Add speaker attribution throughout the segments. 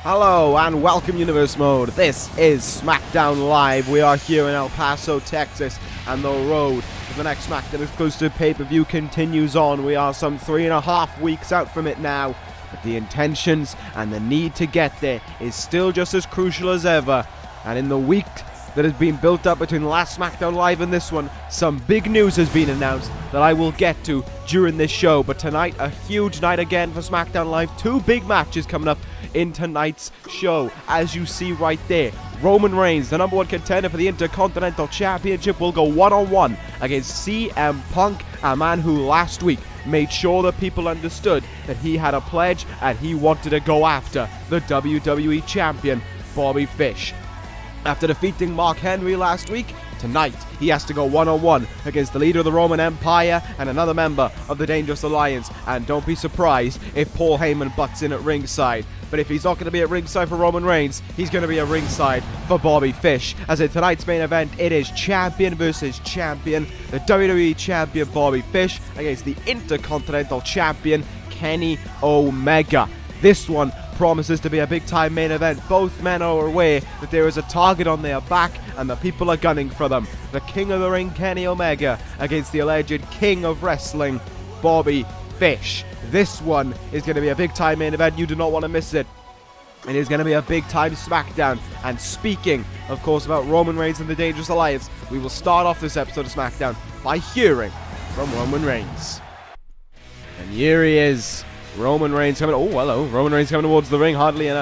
Speaker 1: Hello and welcome Universe Mode. This is Smackdown Live. We are here in El Paso, Texas, and the road to the next Smackdown exclusive pay-per-view continues on. We are some 3.5 weeks out from it now, but the intentions and the need to get there is still just as crucial as ever. And in the week that has been built up between the last Smackdown Live and this one, some big news has been announced that I will get to during this show. But tonight, a huge night again for Smackdown Live. 2 big matches coming up in tonight's show. As you see right there, Roman Reigns, the #1 contender for the Intercontinental Championship, will go one-on-one against CM Punk, a man who last week made sure that people understood that he had a pledge and he wanted to go after the WWE Champion, Bobby Fish. After defeating Mark Henry last week, tonight he has to go one-on-one against the leader of the Roman Empire and another member of the Dangerous Alliance. And don't be surprised if Paul Heyman butts in at ringside. But if he's not going to be at ringside for Roman Reigns, he's going to be at ringside for Bobby Fish. As in tonight's main event, it is champion versus champion. The WWE Champion Bobby Fish against the Intercontinental Champion Kenny Omega. This one promises to be a big-time main event. Both men are aware that there is a target on their back and the people are gunning for them. The King of the Ring, Kenny Omega, against the alleged King of Wrestling, Bobby Fish. This one is going to be a big-time main event. You do not want to miss it. It is going to be a big-time Smackdown. And speaking, of course, about Roman Reigns and the Dangerous Alliance, we will start off this episode of Smackdown by hearing from Roman Reigns. And here he is. Roman Reigns coming. Oh, hello. Roman Reigns coming towards the ring, hardly in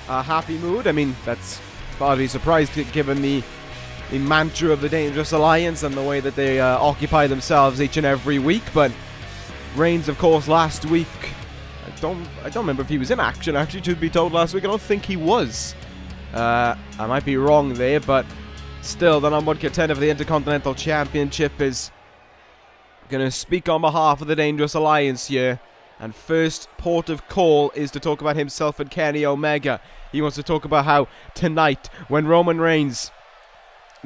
Speaker 1: a happy mood. I mean, that's hardly surprised given the mantra of the Dangerous Alliance and the way that they occupy themselves each and every week. But Reigns, of course, last week, I don't remember if he was in action, actually, truth be told, last week. I don't think he was. I might be wrong there, but still, the #1 contender for the Intercontinental Championship is going to speak on behalf of the Dangerous Alliance here. And first port of call is to talk about himself and Kenny Omega. He wants to talk about how tonight, when Roman Reigns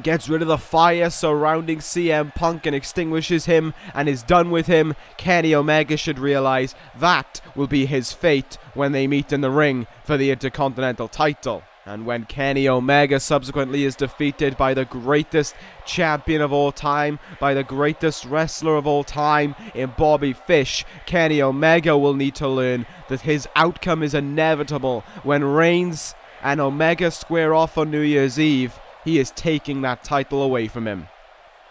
Speaker 1: gets rid of the fire surrounding CM Punk and extinguishes him and is done with him, Kenny Omega should realize that will be his fate when they meet in the ring for the Intercontinental title. And when Kenny Omega subsequently is defeated by the greatest champion of all time, by the greatest wrestler of all time in Bobby Fish, Kenny Omega will need to learn that his outcome is inevitable. When Reigns and Omega square off on New Year's Eve, he is taking that title away from him.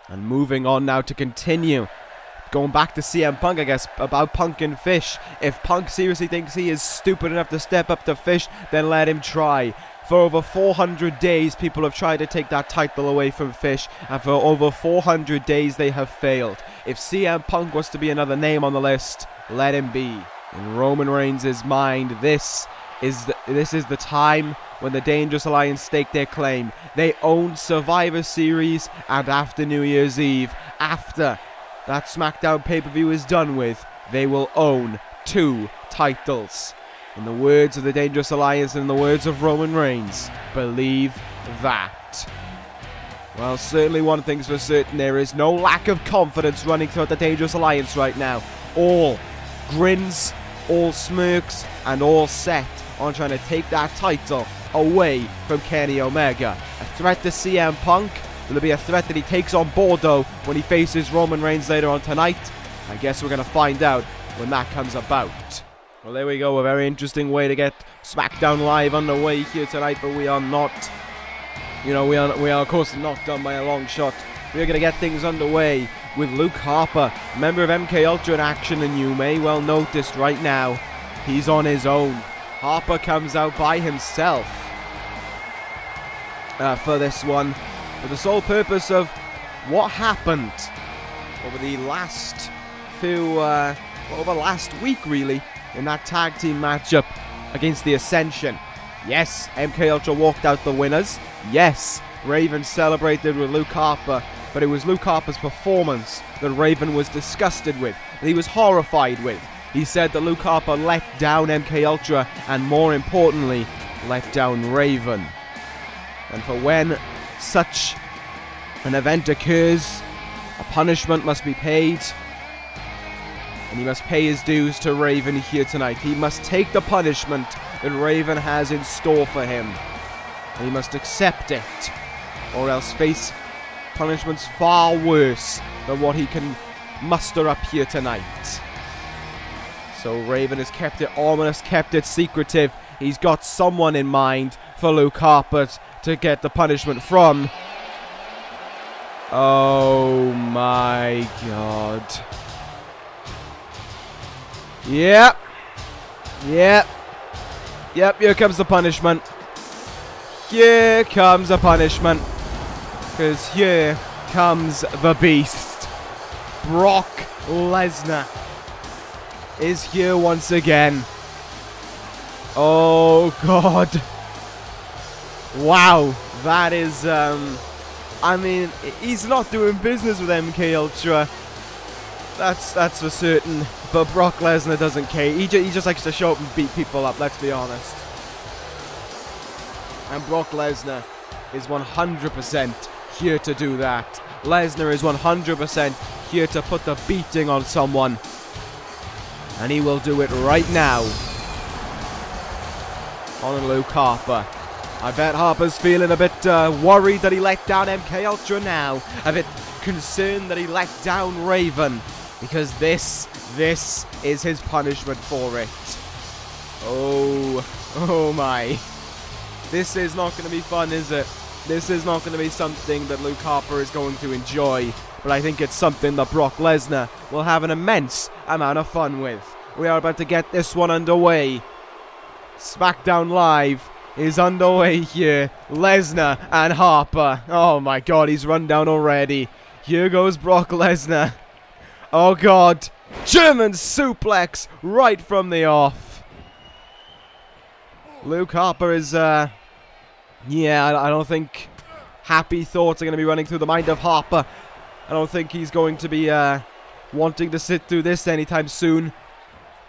Speaker 1: And moving on now to continue. Going back to CM Punk, I guess, about Punk and Fish. If Punk seriously thinks he is stupid enough to step up to Fish, then let him try. For over 400 days, people have tried to take that title away from Fish, and for over 400 days, they have failed. If CM Punk was to be another name on the list, let him be. In Roman Reigns' mind, this is the time when the Dangerous Alliance stake their claim. They own Survivor Series, and after New Year's Eve, after that Smackdown pay-per-view is done with, they will own 2 titles. In the words of the Dangerous Alliance and in the words of Roman Reigns, believe that. Well, certainly one thing's for certain, there is no lack of confidence running throughout the Dangerous Alliance right now. All grins, all smirks, and all set on trying to take that title away from Kenny Omega. A threat to CM Punk. Will it be a threat that he takes on board, though, when he faces Roman Reigns later on tonight? I guess we're going to find out when that comes about. Well, there we go, a very interesting way to get Smackdown Live underway here tonight, but we are not, we are of course not done by a long shot. We are going to get things underway with Luke Harper, a member of MK Ultra in action, and you may well notice right now, he's on his own. Harper comes out by himself for this one, for the sole purpose of what happened over the last week, really, in that tag team matchup against the Ascension. Yes, MK Ultra walked out the winners. Yes, Raven celebrated with Luke Harper, but it was Luke Harper's performance that Raven was disgusted with, that he was horrified with. He said that Luke Harper let down MK Ultra and, more importantly, let down Raven. And for when such an event occurs, a punishment must be paid. And he must pay his dues to Raven here tonight. He must take the punishment that Raven has in store for him. And he must accept it, or else face punishments far worse than what he can muster up here tonight. So Raven has kept it ominous, kept it secretive. He's got someone in mind for Luke Harper to get the punishment from. Oh my god. Yep, here comes the punishment. Here comes the punishment. Because here comes the beast. Brock Lesnar is here once again. Oh god. Wow, that is, I mean, he's not doing business with MK Ultra. That's for certain. But Brock Lesnar doesn't care. He just likes to show up and beat people up, let's be honest. And Brock Lesnar is 100% here to do that. Lesnar is 100% here to put the beating on someone. And he will do it right now on Luke Harper. I bet Harper's feeling a bit worried that he let down MK Ultra now. A bit concerned that he let down Raven. Because this is his punishment for it. Oh my. This is not going to be fun, is it? This is not going to be something that Luke Harper is going to enjoy. But I think it's something that Brock Lesnar will have an immense amount of fun with. We are about to get this one underway. Smackdown Live is underway here. Lesnar and Harper. Oh my god, he's run down already. Here goes Brock Lesnar. Oh god. German suplex right from the off. Luke Harper is, yeah, I don't think happy thoughts are going to be running through the mind of Harper. I don't think he's going to be wanting to sit through this anytime soon.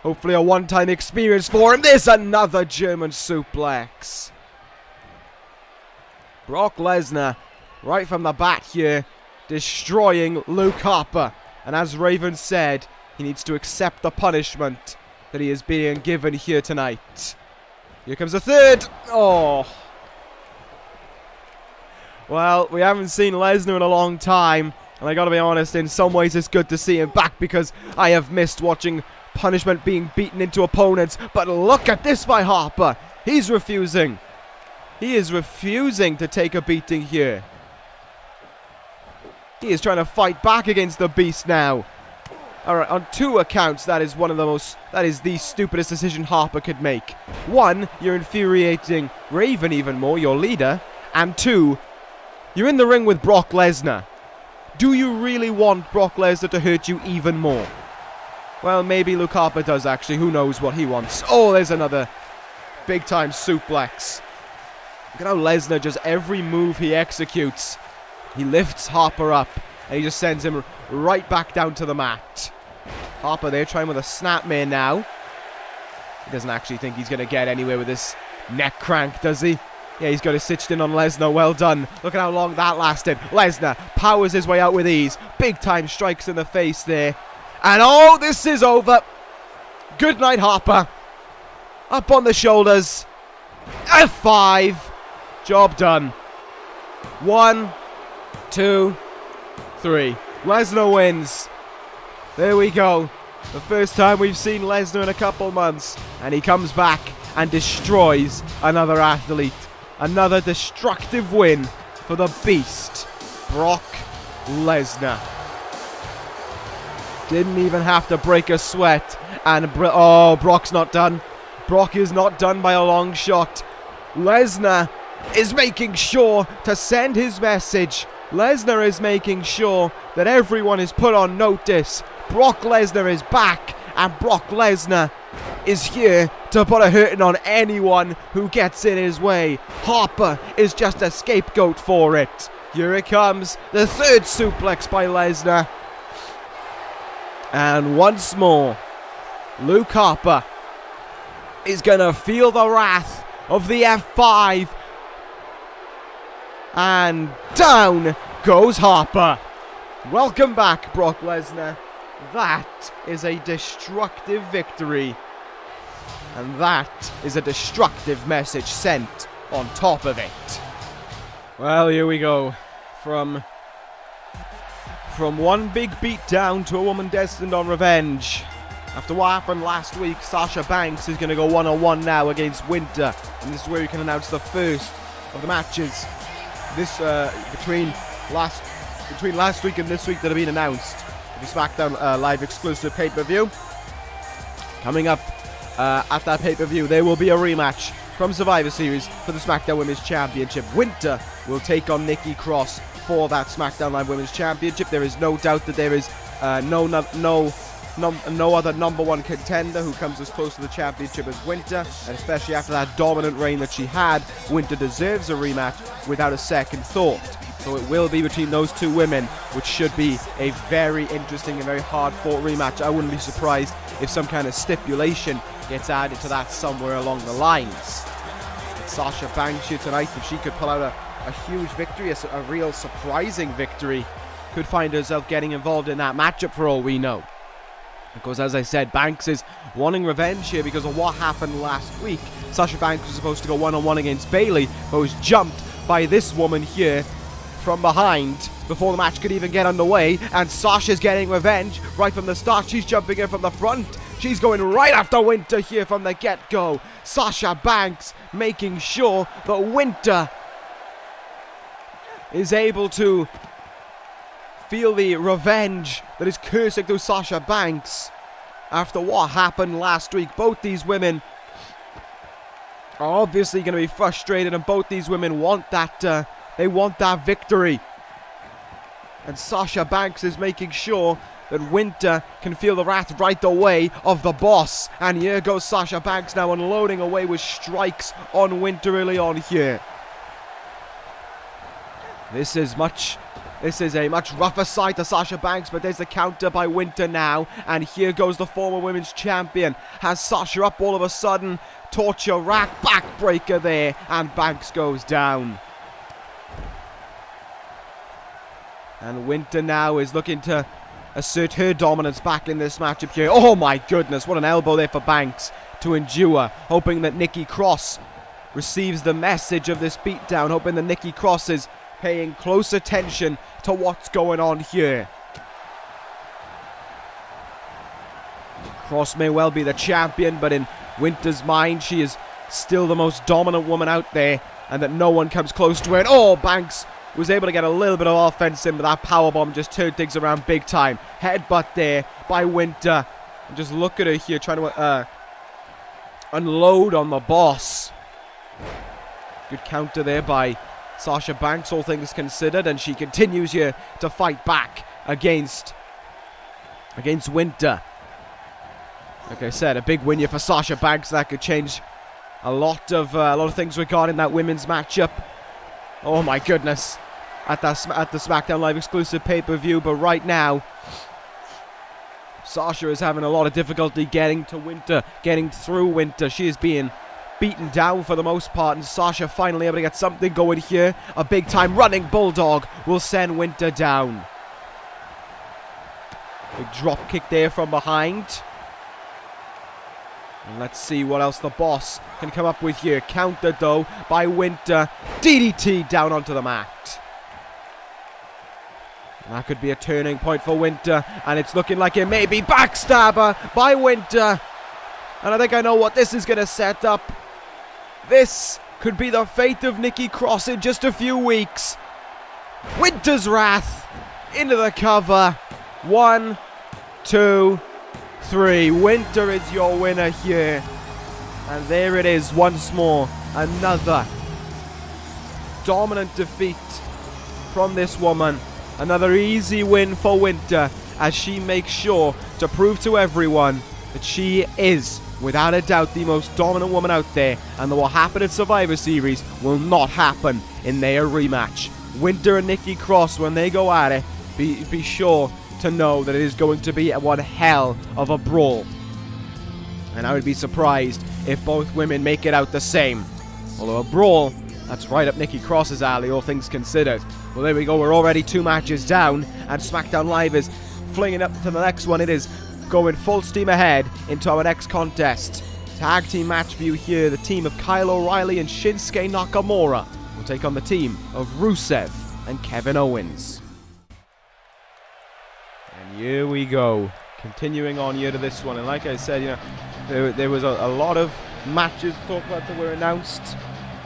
Speaker 1: Hopefully a one-time experience for him. There's another German suplex. Brock Lesnar, right from the bat here, destroying Luke Harper. And as Raven said, he needs to accept the punishment that he is being given here tonight. Here comes a third. Oh. Well, we haven't seen Lesnar in a long time. And I gotta be honest, in some ways it's good to see him back because I have missed watching punishment being beaten into opponents. But look at this by Harper. He's refusing. He is refusing to take a beating here. He is trying to fight back against the beast now. Alright, on two accounts, that is the stupidest decision Harper could make. One, you're infuriating Raven even more, your leader. And two, you're in the ring with Brock Lesnar. Do you really want Brock Lesnar to hurt you even more? Well, maybe Luke Harper does actually. Who knows what he wants. Oh, there's another big-time suplex. Look at how Lesnar, just every move he executes, he lifts Harper up, and he just sends him right back down to the mat. Harper there trying with a snapmare now. He doesn't actually think he's going to get anywhere with this neck crank, does he? Yeah, he's got it stitched in on Lesnar. Well done. Look at how long that lasted. Lesnar powers his way out with ease. Big time strikes in the face there. And oh, this is over. Good night, Harper. Up on the shoulders. F5. Job done. 1, 2, 3. Lesnar wins. There we go. The first time we've seen Lesnar in a couple months. And he comes back and destroys another athlete. Another destructive win for the beast, Brock Lesnar. Didn't even have to break a sweat. And oh, Brock's not done. Brock is not done by a long shot. Lesnar is making sure to send his message. Lesnar is making sure that everyone is put on notice. Brock Lesnar is back, and Brock Lesnar is here to put a hurting on anyone who gets in his way. Harper is just a scapegoat for it. Here it comes, the third suplex by Lesnar. And once more, Luke Harper is going to feel the wrath of the F5. And down goes Harper. Welcome back, Brock Lesnar. That is a destructive victory And that is a destructive message sent on top of it. Well, here we go. From one big beatdown to a woman destined on revenge. After what happened last week, Sasha Banks is going to go one-on-one now against Winter. And this is where we can announce the first of the matches between last week and this week that have been announced. The Smackdown Live exclusive pay-per-view. Coming up at that pay-per-view, there will be a rematch from Survivor Series for the Smackdown Women's Championship. Winter will take on Nikki Cross for that Smackdown Live Women's Championship. There is no doubt that there is no other number one contender who comes as close to the championship as Winter, and especially after that dominant reign that she had, Winter deserves a rematch without a second thought. So it will be between those two women, which should be a very interesting and very hard-fought rematch. I wouldn't be surprised if some kind of stipulation gets added to that somewhere along the lines. But Sasha Banks here tonight, if she could pull out a huge victory, a real surprising victory, could find herself getting involved in that matchup for all we know. Because, as I said, Banks is wanting revenge here because of what happened last week. Sasha Banks was supposed to go one-on-one against Bayley, but was jumped by this woman here from behind before the match could even get underway. And Sasha's getting revenge right from the start. She's jumping in from the front. She's going right after Winter here from the get-go. Sasha Banks making sure that Winter is able to feel the revenge that is coursing through Sasha Banks after what happened last week. Both these women are obviously going to be frustrated, and both these women want that victory. And Sasha Banks is making sure that Winter can feel the wrath right away of the boss. And here goes Sasha Banks now, unloading away with strikes on Winter early on here. This is a much rougher side to Sasha Banks, but there's the counter by Winter now. And here goes the former women's champion. Has Sasha up all of a sudden. Torture rack, backbreaker there. And Banks goes down. And Winter now is looking to assert her dominance back in this matchup here. Oh my goodness, what an elbow there for Banks to endure. Hoping that Nikki Cross receives the message of this beatdown. Hoping that Nikki Cross is paying close attention to what's going on here. Cross may well be the champion, but in Winter's mind, she is still the most dominant woman out there, and that no one comes close to her. And oh, Banks was able to get a little bit of offense in, but that powerbomb just turned things around big time. Headbutt there by Winter. And just look at her here trying to unload on the boss. Good counter there by Sasha Banks, all things considered, and she continues here to fight back against Winter. Like I said, a big win here for Sasha Banks. That could change a lot of things regarding that women's matchup. Oh my goodness, at the Smackdown Live exclusive pay-per-view. But right now, Sasha is having a lot of difficulty getting to Winter, getting through Winter. She is being beaten down for the most part, and Sasha finally able to get something going here. A big time running bulldog will send Winter down. Big drop kick there from behind. And let's see what else the boss can come up with here. Counter though by Winter. DDT down onto the mat. And that could be a turning point for Winter, and it's looking like it may be. Backstabber by Winter. And I think I know what this is going to set up. This could be the fate of Nikki Cross in just a few weeks. Winter's wrath into the cover. 1, 2, 3. Winter is your winner here. And there it is once more. Another dominant defeat from this woman. Another easy win for Winter, as she makes sure to prove to everyone that she is, without a doubt, the most dominant woman out there, and that what happened at Survivor Series will not happen in their rematch. Winter and Nikki Cross, when they go at it, be sure to know that it is going to be one hell of a brawl. And I would be surprised if both women make it out the same. Although a brawl, that's right up Nikki Cross's alley, all things considered. Well, there we go, we're already 2 matches down, and SmackDown Live is flinging up to the next one. It is going full steam ahead into our next contest. Tag team match view here. The team of Kyle O'Reilly and Shinsuke Nakamura will take on the team of Rusev and Kevin Owens. And here we go. Continuing on here to this one. And like I said, you know, there was a lot of matches to talk about that were announced.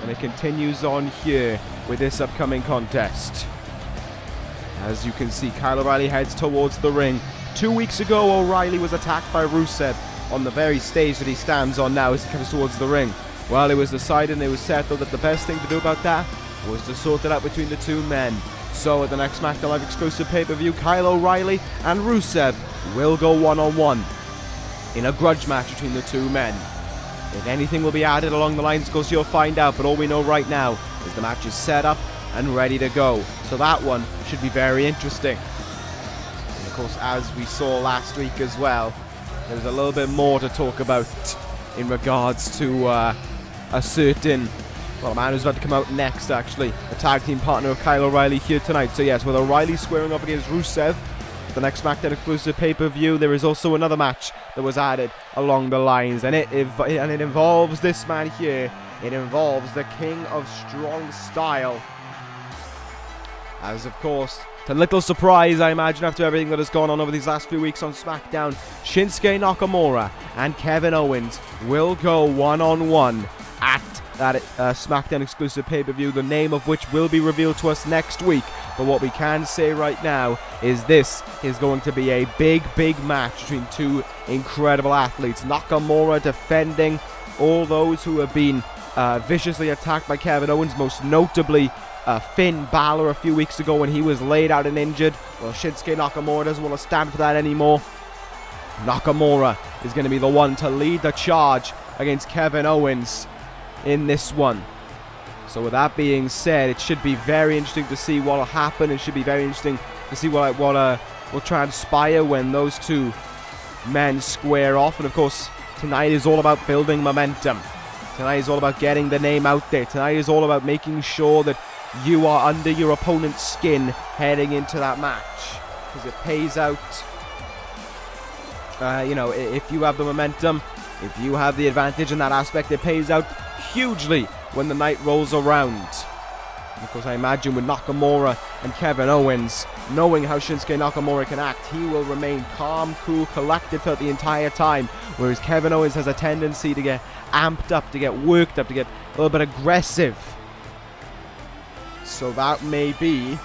Speaker 1: And it continues on here with this upcoming contest. As you can see, Kyle O'Reilly heads towards the ring. 2 weeks ago, O'Reilly was attacked by Rusev on the very stage that he stands on now as he comes towards the ring. Well, it was decided and it was settled that the best thing to do about that was to sort it out between the two men. So at the next Smackdown Live exclusive pay-per-view, Kyle O'Reilly and Rusev will go one-on-one in a grudge match between the two men. If anything will be added along the lines, of course you'll find out, but all we know right now is the match is set up and ready to go. So that one should be very interesting. And of course, as we saw last week as well, there's a little bit more to talk about in regards to a certain, well, a man who's about to come out next, actually. A tag team partner of Kyle O'Reilly here tonight. So yes, with O'Reilly squaring up against Rusev, the next SmackDown exclusive pay-per-view, there is also another match that was added along the lines. And it involves this man here. It involves the King of Strong Style. As, of course, to little surprise, I imagine, after everything that has gone on over these last few weeks on SmackDown, Shinsuke Nakamura and Kevin Owens will go one-on-one at that SmackDown exclusive pay-per-view, the name of which will be revealed to us next week. But what we can say right now is this is going to be a big, big match between two incredible athletes. Nakamura defending all those who have been viciously attacked by Kevin Owens, most notably Finn Balor a few weeks ago when he was laid out and injured. Well, Shinsuke Nakamura doesn't want to stand for that anymore. Nakamura is going to be the one to lead the charge against Kevin Owens in this one. So with that being said, it should be very interesting to see what will happen. It should be very interesting to see what will transpire when those two men square off. And of course, tonight is all about building momentum. Tonight is all about getting the name out there. Tonight is all about making sure that you are under your opponent's skin heading into that match, because it pays out. You know, if you have the momentum, if you have the advantage in that aspect, it pays out hugely when the night rolls around. And of course, I imagine with Nakamura and Kevin Owens, knowing how Shinsuke Nakamura can act, he will remain calm, cool, collected throughout the entire time, whereas Kevin Owens has a tendency to get amped up, to get worked up, to get a little bit aggressive. So that may be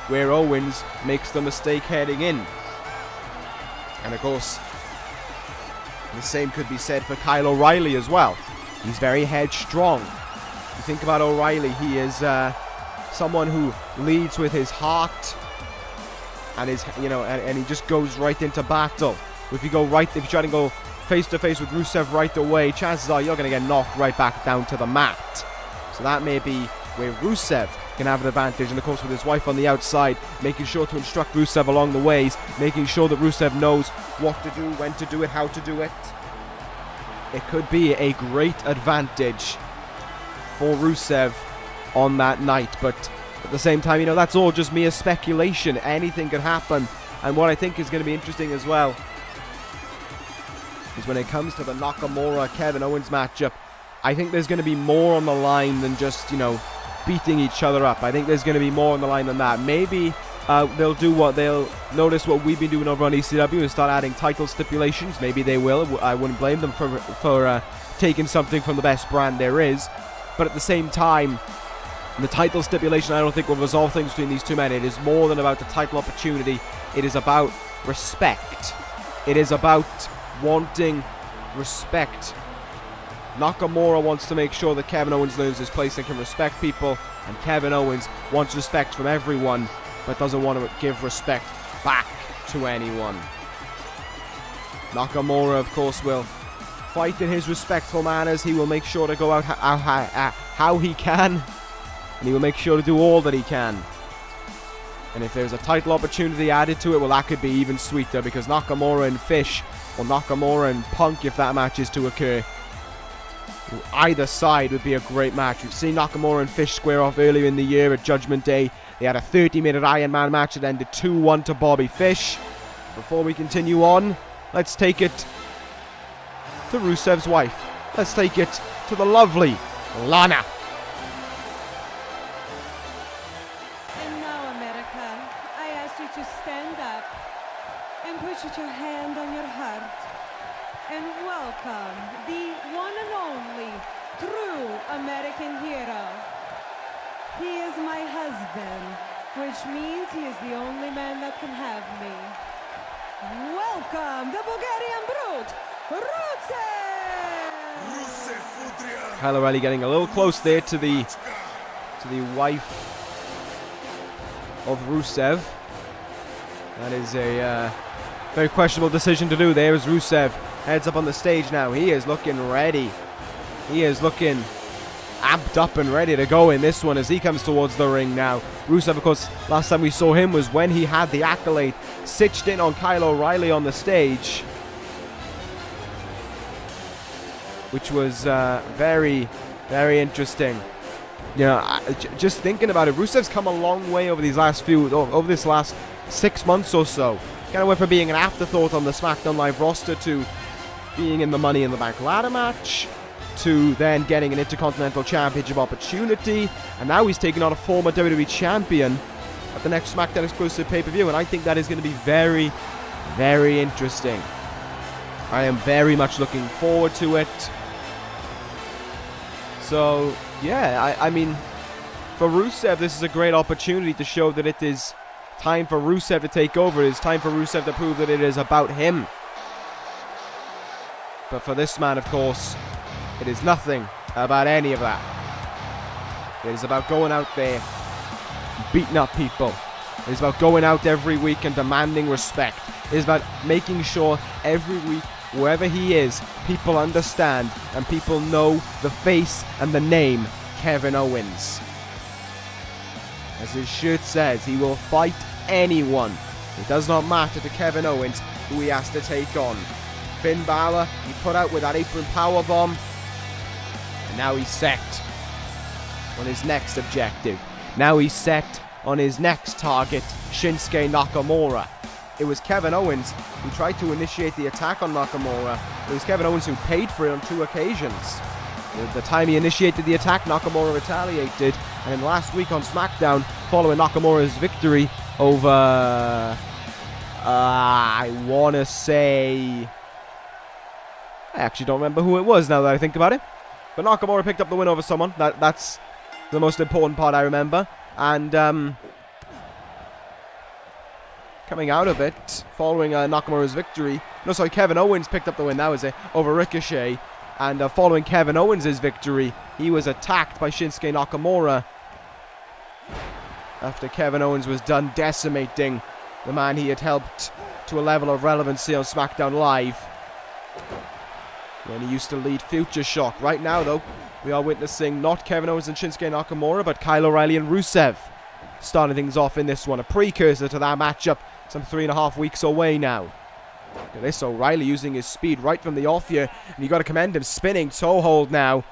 Speaker 1: where Owens makes the mistake heading in. And of course, the same could be said for Kyle O'Reilly as well. He's very headstrong. You think about O'Reilly, he is someone who leads with his heart and his, you know, and he just goes right into battle. If you try to go face to face with Rusev right away, chances are you're going to get knocked right back down to the mat. So that may be where Rusev can have an advantage, and of course with his wife on the outside, making sure to instruct Rusev along the ways, making sure that Rusev knows what to do, when to do it, how to do it. It could be a great advantage for Rusev on that night, but at the same time, you know, that's all just mere speculation. Anything could happen. And what I think is going to be interesting as well is when it comes to the Nakamura-Kevin Owens matchup, I think there's going to be more on the line than just, you know, beating each other up. I think there's going to be more on the line than that. Maybe they'll notice what we've been doing over on ECW and start adding title stipulations. Maybe they will. I wouldn't blame them for taking something from the best brand there is. But at the same time, the title stipulation I don't think will resolve things between these two men. It is more than about the title opportunity. It is about respect. It is about wanting respect. Nakamura wants to make sure that Kevin Owens learns his place and can respect people, and Kevin Owens wants respect from everyone but doesn't want to give respect back to anyone. Nakamura, of course, will fight in his respectful manners. He will make sure to go out how he can, and he will make sure to do all that he can. And if there's a title opportunity added to it, well, that could be even sweeter, because Nakamura and Fish, or Nakamura and Punk, if that match is to occur, either side would be a great match. We've seen Nakamura and Fish square off earlier in the year at Judgment Day. They had a 30-minute Iron Man match that ended 2-1 to Bobby Fish. Before we continue on, let's take it to Rusev's wife, let's take it to the lovely Lana.
Speaker 2: And now, America, I ask you to stand up and put your hand on your heart and welcome the one and only true American hero. He is my husband, which means he is the only man that can have me. Welcome, the Bulgarian brute, Rusev!
Speaker 1: Kyle O'Reilly getting a little close there to the wife of Rusev. That is a very questionable decision to do there as Rusev heads up on the stage now. He is looking ready. He is looking amped up and ready to go in this one as he comes towards the ring now. Rusev, of course, last time we saw him was when he had the accolade stitched in on Kyle O'Reilly on the stage, which was very, very interesting. You know, just thinking about it, Rusev's come a long way over these last over this last 6 months or so. Kind of went from being an afterthought on the SmackDown Live roster to being in the Money in the Bank ladder match, to then getting an Intercontinental Championship opportunity, and now he's taking on a former WWE Champion at the next SmackDown exclusive pay-per-view, and I think that is going to be very, very interesting. I am very much looking forward to it. So, yeah, I mean, for Rusev, this is a great opportunity to show that it is time for Rusev to take over. It is time for Rusev to prove that it is about him. But for this man, of course, it is nothing about any of that. It is about going out there and beating up people. It is about going out every week and demanding respect. It is about making sure every week, wherever he is, people understand and people know the face and the name Kevin Owens. As his shirt says, he will fight anyone. It does not matter to Kevin Owens who he has to take on. Finn Balor, he put out with that apron powerbomb. And now he's set on his next objective. Now he's set on his next target, Shinsuke Nakamura. It was Kevin Owens who tried to initiate the attack on Nakamura. It was Kevin Owens who paid for it on 2 occasions. The time he initiated the attack, Nakamura retaliated. And then last week on SmackDown, following Nakamura's victory over... I want to say... I actually don't remember who it was now that I think about it. But Nakamura picked up the win over someone. That's the most important part I remember. And coming out of it, following Nakamura's victory... No, sorry, Kevin Owens picked up the win, that was it, over Ricochet. And following Kevin Owens' victory, he was attacked by Shinsuke Nakamura after Kevin Owens was done decimating the man he had helped to a level of relevancy on SmackDown Live when he used to lead Future Shock. Right now, though, we are witnessing not Kevin Owens and Shinsuke Nakamura, but Kyle O'Reilly and Rusev starting things off in this one. A precursor to that matchup some 3.5 weeks away now. Look at this, O'Reilly using his speed right from the off here. And you got to commend him, spinning toe hold now.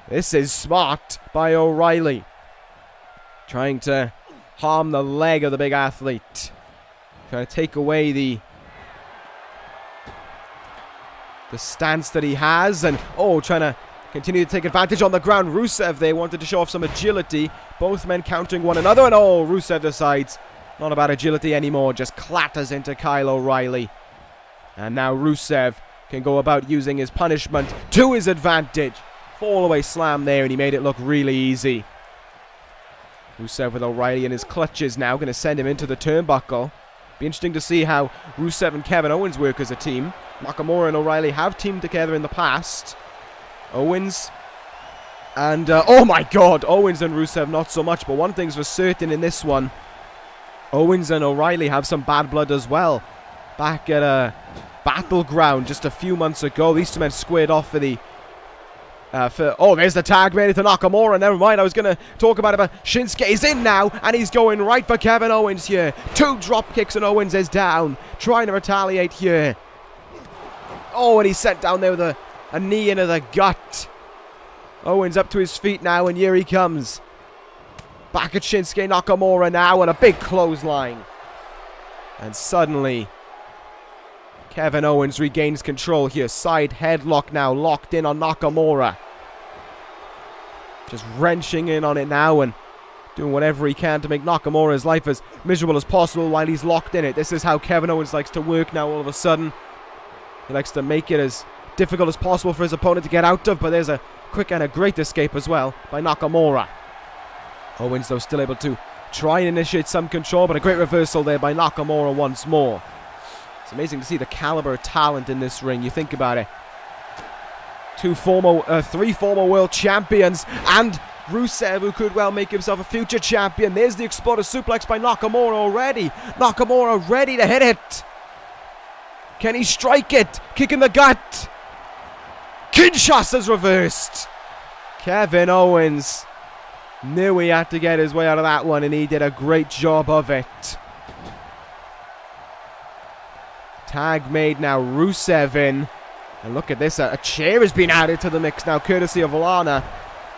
Speaker 1: This is smart by O'Reilly. Trying to harm the leg of the big athlete. Trying to take away the stance that he has. And, trying to continue to take advantage on the ground. Rusev, they wanted to show off some agility. Both men countering one another. And, Rusev decides not about agility anymore. Just clatters into Kyle O'Reilly. And now Rusev can go about using his punishment to his advantage. Fall away slam there, and he made it look really easy. Rusev with O'Reilly in his clutches now, going to send him into the turnbuckle. Be interesting to see how Rusev and Kevin Owens work as a team. Nakamura and O'Reilly have teamed together in the past. Owens and, oh my god, Owens and Rusev not so much, but one thing's for certain in this one. Owens and O'Reilly have some bad blood as well. Back at a Battleground just a few months ago, these two men squared off for the... there's the tag made it to Nakamura. Never mind, I was going to talk about it, but Shinsuke is in now, and he's going right for Kevin Owens here. 2 drop kicks, and Owens is down. Trying to retaliate here. And he's sent down there with a knee into the gut. Owens up to his feet now, and here he comes. Back at Shinsuke Nakamura now, and a big clothesline. And suddenly, Kevin Owens regains control here. Side headlock now locked in on Nakamura. Just wrenching in on it now and doing whatever he can to make Nakamura's life as miserable as possible while he's locked in it. This is how Kevin Owens likes to work now all of a sudden. He likes to make it as difficult as possible for his opponent to get out of, but there's a quick and a great escape as well by Nakamura. Owens, though, still able to try and initiate some control, but a great reversal there by Nakamura once more. It's amazing to see the caliber of talent in this ring. You think about it. Three former world champions, and Rusev, who could well make himself a future champion. There's the explosive suplex by Nakamura already. Nakamura ready to hit it. Can he strike it? Kick in the gut. Kinshasa's reversed. Kevin Owens knew he had to get his way out of that one, and he did a great job of it. Tag made now. Rusev in. And look at this. A chair has been added to the mix now, courtesy of Lana.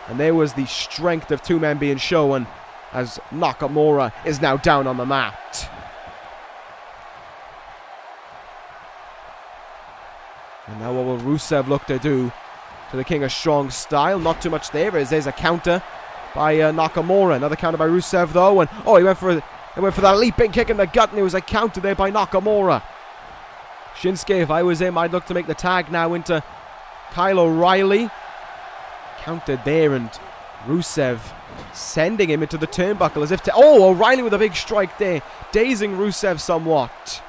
Speaker 1: And there was the strength of two men being shown as Nakamura is now down on the mat. And now what will Rusev look to do to the King of Strong Style? Not too much there. There's a counter by Nakamura. Another counter by Rusev though. And oh, he went for that leaping kick in the gut, and there was a counter there by Nakamura. Shinsuke, if I was him, I'd look to make the tag now into Kyle O'Reilly. Countered there, and Rusev sending him into the turnbuckle as if to... Oh, O'Reilly with a big strike there, dazing Rusev somewhat.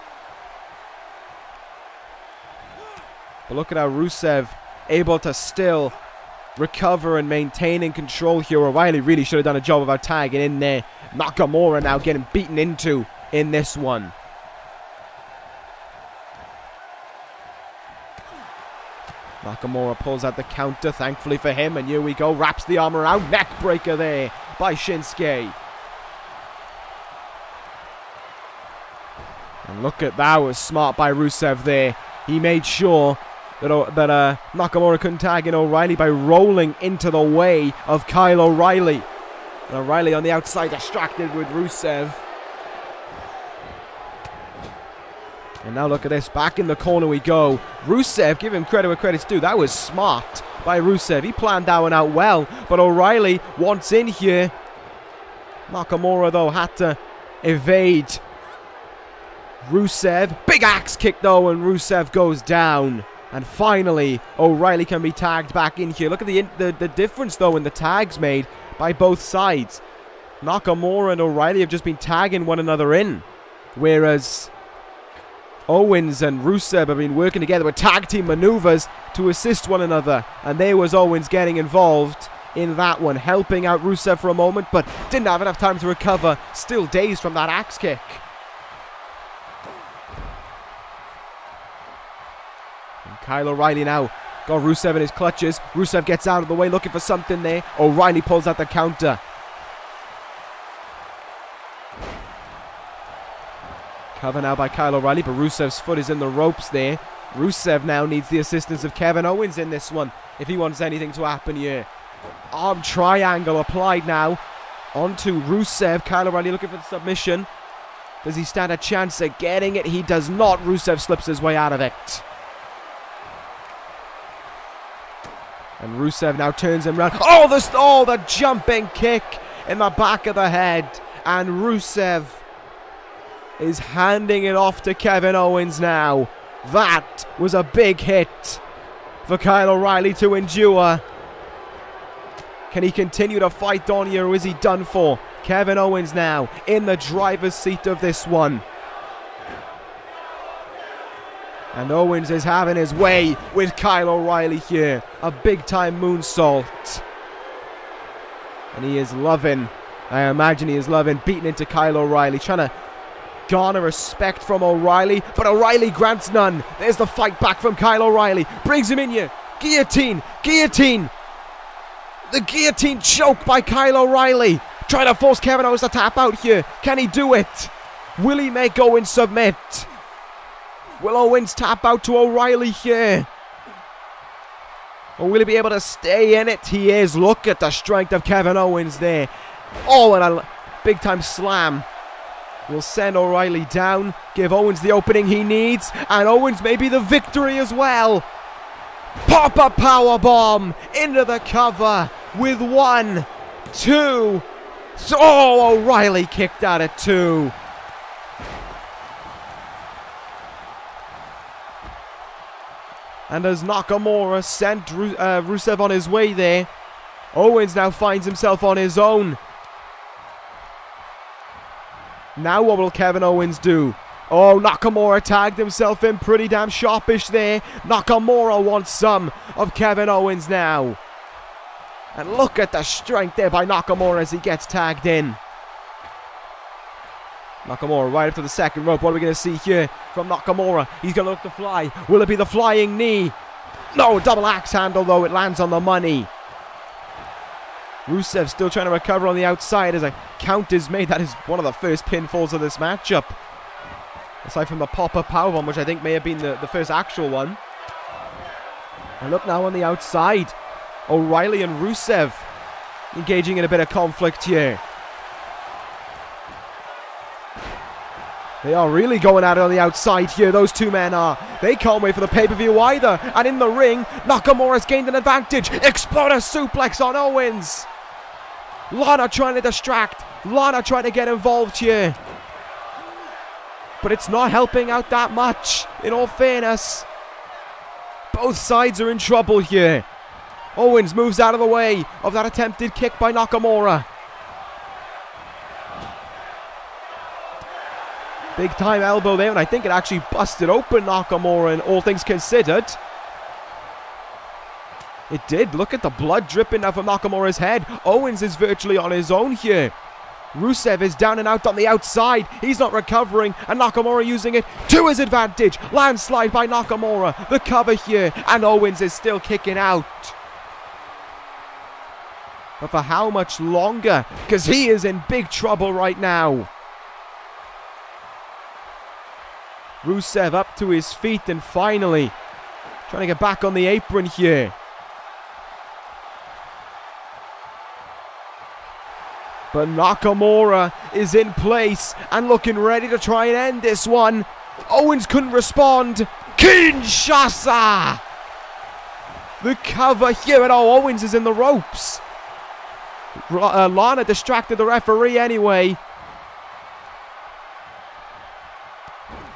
Speaker 1: But look at how Rusev able to still recover and maintaining control here. O'Reilly really should have done a job about tagging in there. Nakamura now getting beaten into in this one. Nakamura pulls out the counter, thankfully for him, and here we go, wraps the arm around, neck breaker there by Shinsuke. And look at that, was smart by Rusev there. He made sure that Nakamura couldn't tag in O'Reilly by rolling into the way of Kyle O'Reilly. And O'Reilly on the outside distracted with Rusev. And now look at this, back in the corner we go. Rusev, give him credit where credit's due. That was smart by Rusev. He planned that one out well, but O'Reilly wants in here. Nakamura, though, had to evade Rusev. Big axe kick, though, and Rusev goes down. And finally, O'Reilly can be tagged back in here. Look at the difference, though, in the tags made by both sides. Nakamura and O'Reilly have just been tagging one another in, whereas Owens and Rusev have been working together with tag team maneuvers to assist one another. And there was Owens getting involved in that one, helping out Rusev for a moment, but didn't have enough time to recover, still dazed from that axe kick. And Kyle O'Reilly now got Rusev in his clutches. Rusev gets out of the way looking for something there. O'Reilly pulls out the counter. Cover now by Kyle O'Reilly, but Rusev's foot is in the ropes there. Rusev now needs the assistance of Kevin Owens in this one if he wants anything to happen here. Arm triangle applied now onto Rusev. Kyle O'Reilly looking for the submission. Does he stand a chance at getting it? He does not. Rusev slips his way out of it. And Rusev now turns him around. Oh, the jumping kick in the back of the head. And Rusev is handing it off to Kevin Owens now. That was a big hit for Kyle O'Reilly to endure. Can he continue to fight on here, or is he done for? Kevin Owens now in the driver's seat of this one. And Owens is having his way with Kyle O'Reilly here. A big time moonsault. And he is loving, I imagine he is loving beating into Kyle O'Reilly, trying to garner respect from O'Reilly, but O'Reilly grants none. There's the fight back from Kyle O'Reilly. Brings him in here. Guillotine. Guillotine. The guillotine choke by Kyle O'Reilly. Trying to force Kevin Owens to tap out here. Can he do it? Will he make Owens submit? Will Owens tap out to O'Reilly here? Or will he be able to stay in it? He is. Look at the strength of Kevin Owens there. Oh, and a big time slam will send O'Reilly down, give Owens the opening he needs, and Owens maybe the victory as well. Pop-up powerbomb into the cover with 1, 2. Oh, O'Reilly kicked out at 2. And as Nakamura sent Rusev on his way there, Owens now finds himself on his own. Now what will Kevin Owens do? Oh, Nakamura tagged himself in pretty damn sharpish there. Nakamura wants some of Kevin Owens now. And look at the strength there by Nakamura as he gets tagged in. Nakamura right up to the second rope. What are we going to see here from Nakamura? He's going to look to fly. Will it be the flying knee? No, double axe handle though. It lands on the money. Rusev still trying to recover on the outside as a count is made. That is one of the first pinfalls of this matchup. Aside from the pop-up powerbomb, which I think may have been the first actual one. And look now on the outside. O'Reilly and Rusev engaging in a bit of conflict here. They are really going at it on the outside here, those two men are. They can't wait for the pay-per-view either. And in the ring, Nakamura's gained an advantage. Exploder suplex on Owens. Lana trying to distract. Lana trying to get involved here. But it's not helping out that much, in all fairness. Both sides are in trouble here. Owens moves out of the way of that attempted kick by Nakamura. Big time elbow there, and I think it actually busted open Nakamura, and all things considered. It did. Look at the blood dripping out from Nakamura's head. Owens is virtually on his own here. Rusev is down and out on the outside. He's not recovering, and Nakamura using it to his advantage. Landslide by Nakamura. The cover here, and Owens is still kicking out. But for how much longer? Because he is in big trouble right now. Rusev up to his feet and finally trying to get back on the apron here. But Nakamura is in place and looking ready to try and end this one. Owens couldn't respond. Kinshasa! The cover here, and oh, Owens is in the ropes. Lana distracted the referee anyway.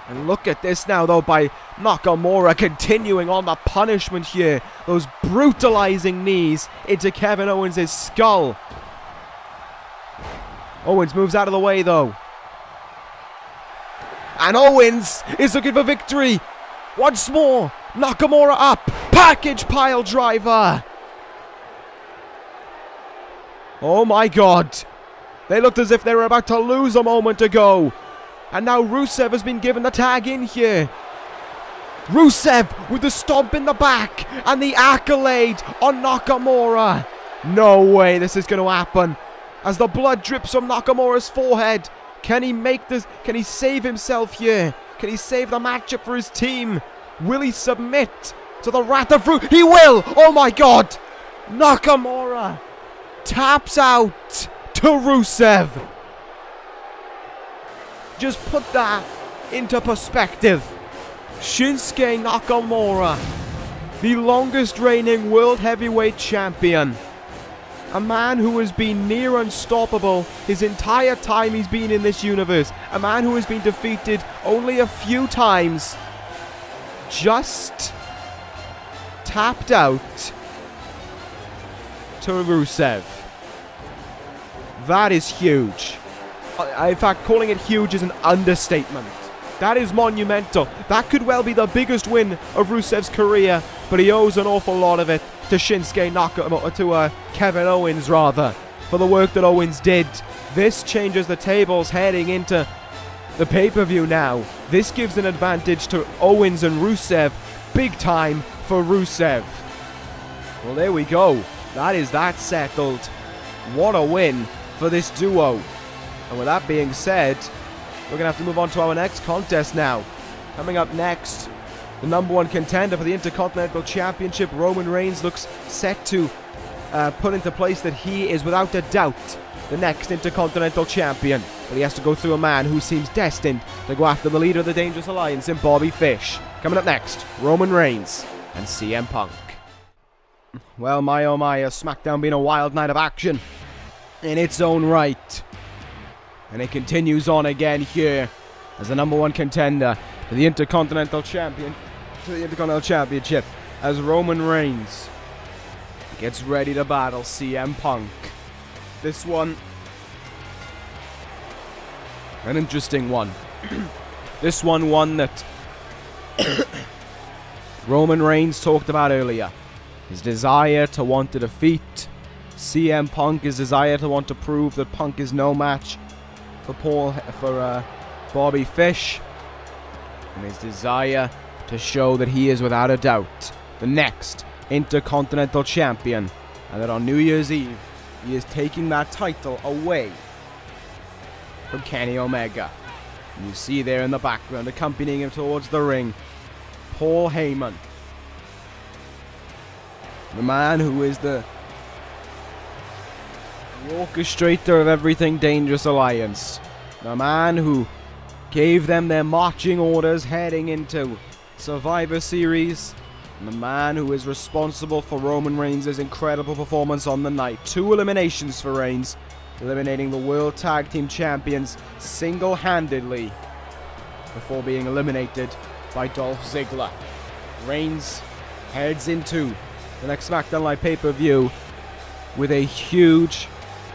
Speaker 1: And look at this now, though, by Nakamura continuing on the punishment here. Those brutalizing knees into Kevin Owens' skull. Owens moves out of the way, though. And Owens is looking for victory. Once more, Nakamura up. Package pile driver. Oh, my God. They looked as if they were about to lose a moment ago. And now Rusev has been given the tag in here. Rusev with the stomp in the back and the accolade on Nakamura. No way this is going to happen. As the blood drips from Nakamura's forehead. Can he make this? Can he save himself here? Can he save the matchup for his team? Will he submit to the wrath of Rusev? He will! Oh my God! Nakamura taps out to Rusev. Just put that into perspective. Shinsuke Nakamura, the longest reigning World Heavyweight Champion. A man who has been near unstoppable his entire time he's been in this universe. A man who has been defeated only a few times. Just tapped out to Rusev. That is huge. In fact, calling it huge is an understatement. That is monumental. That could well be the biggest win of Rusev's career, but he owes an awful lot of it to Shinsuke Nakamura, to Kevin Owens rather, for the work that Owens did. This changes the tables heading into the pay-per-view now. This gives an advantage to Owens and Rusev. Big time for Rusev. Well, there we go. That is that settled. What a win for this duo. And with that being said, we're going to have to move on to our next contest now. Coming up next, the #1 contender for the Intercontinental Championship, Roman Reigns, looks set to put into place that he is without a doubt the next Intercontinental Champion. But he has to go through a man who seems destined to go after the leader of the Dangerous Alliance in Bobby Fish. Coming up next, Roman Reigns and CM Punk. Well, my oh my, has SmackDown been a wild night of action in its own right. And it continues on again here as the #1 contender to the Intercontinental Championship as Roman Reigns gets ready to battle CM Punk. This one, an interesting one. This one that Roman Reigns talked about earlier. His desire to want to defeat CM Punk, his desire to want to prove that Punk is no match for Bobby Fish, and his desire to show that he is without a doubt the next Intercontinental Champion, and that on New Year's Eve he is taking that title away from Kenny Omega. And you see there in the background, accompanying him towards the ring, Paul Heyman, the man who is the orchestrator of everything Dangerous Alliance, the man who gave them their marching orders heading into Survivor Series, and the man who is responsible for Roman Reigns' incredible performance on the night. 2 eliminations for Reigns, eliminating the World Tag Team Champions single-handedly before being eliminated by Dolph Ziggler. Reigns heads into the next SmackDown Live pay-per-view with a huge,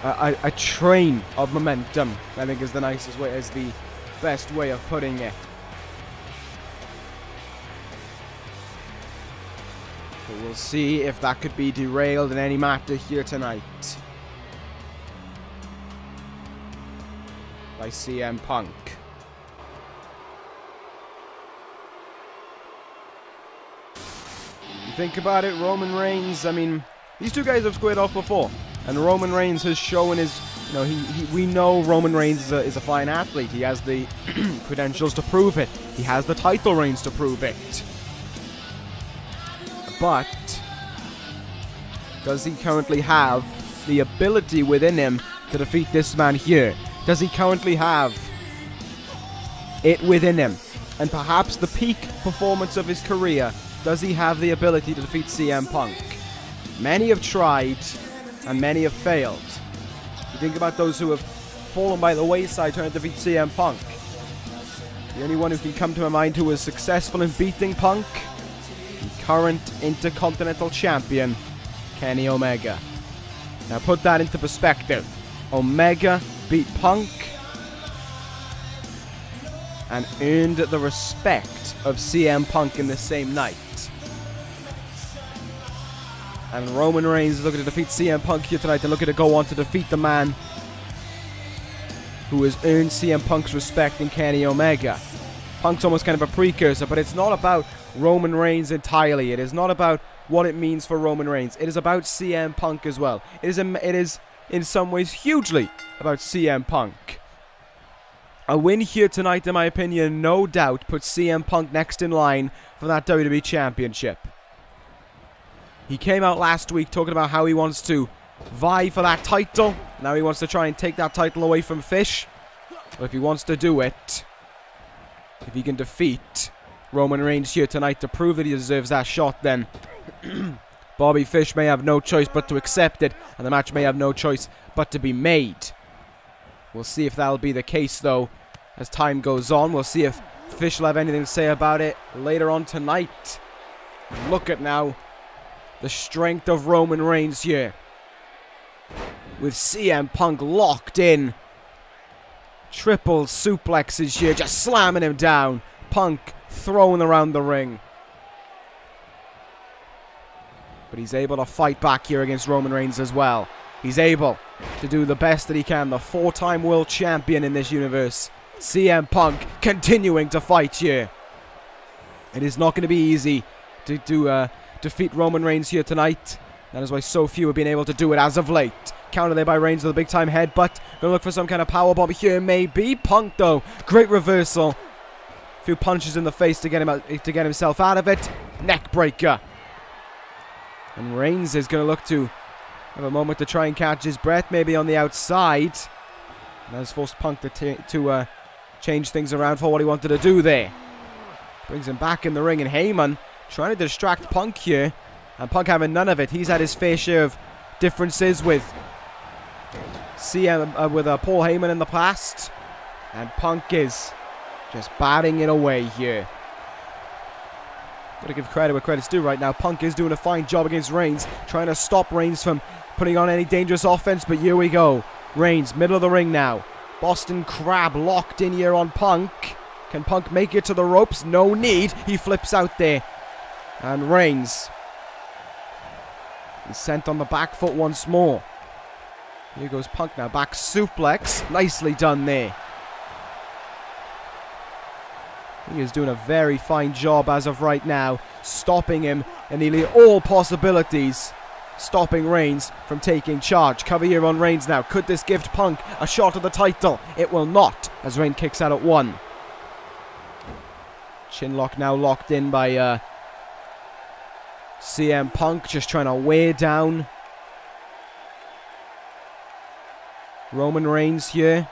Speaker 1: a train of momentum, I think is the nicest way, is the best way of putting it. But we'll see if that could be derailed in any matter here tonight by CM Punk. You think about it, Roman Reigns, I mean, these two guys have squared off before, and Roman Reigns has shown his, you know, we know Roman Reigns is a fine athlete. He has the credentials to prove it. He has the title reigns to prove it. But does he currently have the ability within him to defeat this man here? Does he currently have it within him? And perhaps the peak performance of his career, does he have the ability to defeat CM Punk? Many have tried, and many have failed. You think about those who have fallen by the wayside trying to defeat CM Punk. The only one who can come to my mind who was successful in beating Punk, the current Intercontinental Champion, Kenny Omega. Now put that into perspective. Omega beat Punk and earned the respect of CM Punk in the same night. And Roman Reigns is looking to defeat CM Punk here tonight, and looking to go on to defeat the man who has earned CM Punk's respect in Kenny Omega. Punk's almost kind of a precursor, but it's not about Roman Reigns entirely. It is not about what it means for Roman Reigns. It is about CM Punk as well. It is in some ways hugely about CM Punk. A win here tonight, in my opinion, no doubt puts CM Punk next in line for that WWE Championship. He came out last week talking about how he wants to vie for that title. Now he wants to try and take that title away from Fish. But if he wants to do it, if he can defeat Roman Reigns here tonight to prove that he deserves that shot, then Bobby Fish may have no choice but to accept it, and the match may have no choice but to be made. We'll see if that'll be the case, though, as time goes on. We'll see if Fish will have anything to say about it later on tonight. Look at now the strength of Roman Reigns here, with CM Punk locked in. Triple suplexes here, just slamming him down. Punk thrown around the ring. But he's able to fight back here against Roman Reigns as well. He's able to do the best that he can. The 4-time world champion in this universe, CM Punk, continuing to fight here. It is not going to be easy to defeat Roman Reigns here tonight. That is why so few have been able to do it as of late. Counter there by Reigns with a big time headbutt. Gonna look for some kind of powerbomb here, maybe. Punk though, great reversal. A few punches in the face to get him out, to get himself out of it. Neck breaker. And Reigns is gonna look to Have a moment to try and catch his breath, maybe on the outside. And has forced Punk to change things around for what he wanted to do there. Brings him back in the ring, and Heyman trying to distract Punk here. And Punk having none of it. He's had his fair share of differences with Paul Heyman in the past. And Punk is just batting it away here. Gotta give credit where credit's due right now. Punk is doing a fine job against Reigns, trying to stop Reigns from putting on any dangerous offense, but here we go. Reigns, middle of the ring now. Boston Crab locked in here on Punk. Can Punk make it to the ropes? No need. He flips out there. And Reigns is sent on the back foot once more. Here goes Punk now. Back suplex. Nicely done there. He is doing a very fine job as of right now, stopping him in nearly all possibilities. Stopping Reigns from taking charge. Cover here on Reigns now. Could this give Punk a shot at the title? It will not, as Reigns kicks out at 1. Chinlock now locked in by CM Punk, just trying to wear down Roman Reigns here.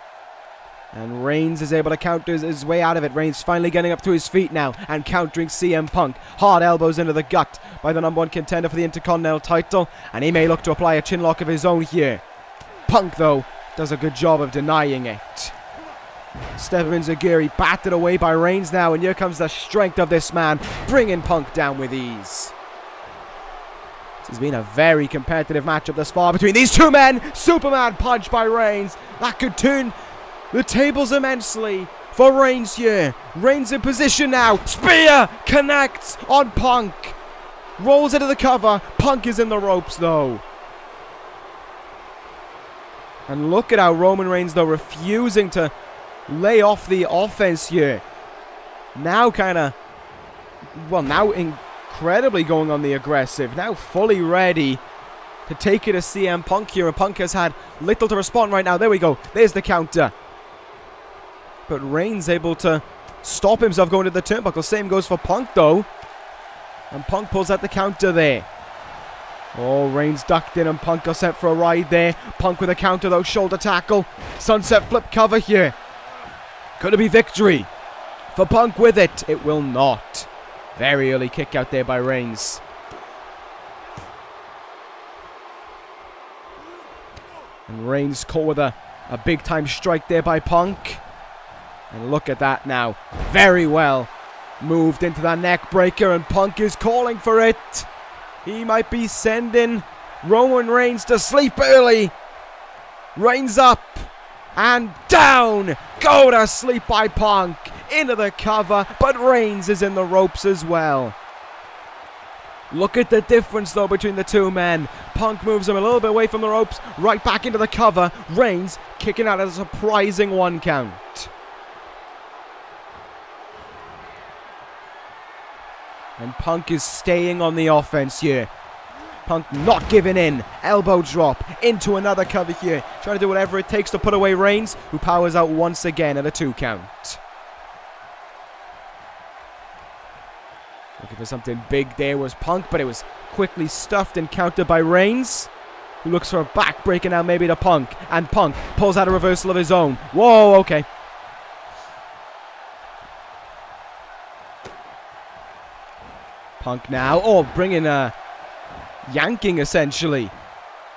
Speaker 1: And Reigns is able to counter his way out of it. Reigns finally getting up to his feet now and countering CM Punk. Hard elbows into the gut by the #1 contender for the Intercontinental title. And he may look to apply a chinlock of his own here. Punk, though, does a good job of denying it. Step Enziguri battered away by Reigns now. And here comes the strength of this man, bringing Punk down with ease. This has been a very competitive matchup thus far between these two men. Superman punch by Reigns. That could turn the tables immensely for Reigns here. Reigns in position now. Spear connects on Punk. Rolls into the cover. Punk is in the ropes though. And look at how Roman Reigns though refusing to lay off the offense here. Now now incredibly going on the aggressive. Now fully ready to take it to CM Punk here. And Punk has had little to respond right now. There we go. There's the counter. But Reigns able to stop himself going to the turnbuckle. Same goes for Punk though. And Punk pulls out the counter there. Oh, Reigns ducked in and Punk got sent for a ride there. Punk with a counter though. Shoulder tackle. Sunset flip cover here. Could it be victory for Punk with it? It will not. Very early kick out there by Reigns. And Reigns caught with a big time strike there by Punk. And look at that now. Very well moved into that neck breaker, and Punk is calling for it. He might be sending Roman Reigns to sleep early. Reigns up and down. Go to sleep by Punk. Into the cover, but Reigns is in the ropes as well. Look at the difference though between the two men. Punk moves him a little bit away from the ropes, right back into the cover. Reigns kicking out a surprising 1 count. And Punk is staying on the offense here. Punk not giving in. Elbow drop into another cover here. Trying to do whatever it takes to put away Reigns, who powers out once again at a 2 count. Looking for something big there was Punk, but it was quickly stuffed and countered by Reigns, who looks for a backbreaker now maybe to Punk. And Punk pulls out a reversal of his own. Whoa, okay. Punk now, bringing yanking essentially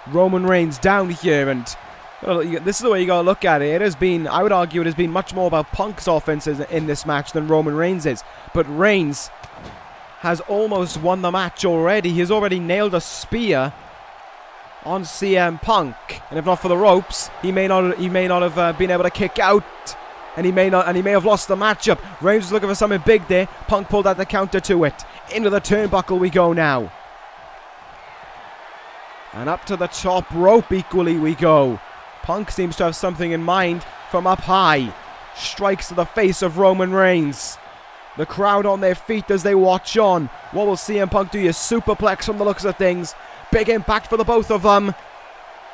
Speaker 1: Roman Reigns down here, and this is the way you gotta look at it. It has been, I would argue, it has been much more about Punk's offenses in this match than Roman Reigns is. But Reigns has almost won the match already. He has already nailed a spear on CM Punk, and if not for the ropes, he may not have been able to kick out. And he may have lost the matchup. Reigns was looking for something big there. Punk pulled out the counter to it. Into the turnbuckle we go now. And up to the top rope equally we go. Punk seems to have something in mind from up high. Strikes to the face of Roman Reigns. The crowd on their feet as they watch on. What will CM Punk do? Your superplex from the looks of things. Big impact for the both of them.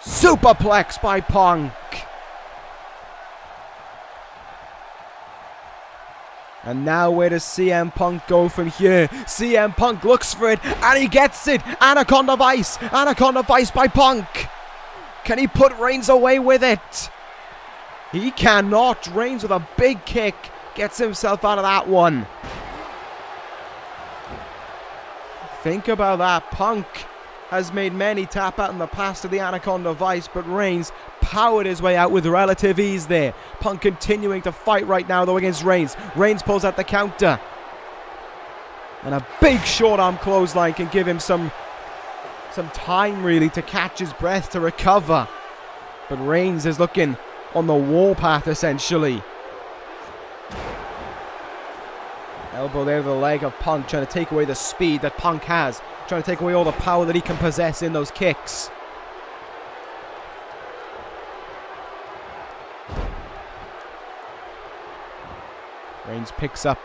Speaker 1: Superplex by Punk. And now where does CM Punk go from here? CM Punk looks for it, and he gets it. Anaconda Vice. Anaconda Vice by Punk. Can he put Reigns away with it? He cannot. Reigns with a big kick gets himself out of that one. Think about that. Punk has made many tap out in the past to the Anaconda Vice, but Reigns powered his way out with relative ease there. Punk continuing to fight right now though against Reigns. Reigns pulls out the counter. And a big short arm clothesline can give him some time really to catch his breath, to recover. But Reigns is looking on the warpath essentially. Elbow there to the leg of Punk, trying to take away the speed that Punk has. Trying to take away all the power that he can possess in those kicks. Reigns picks up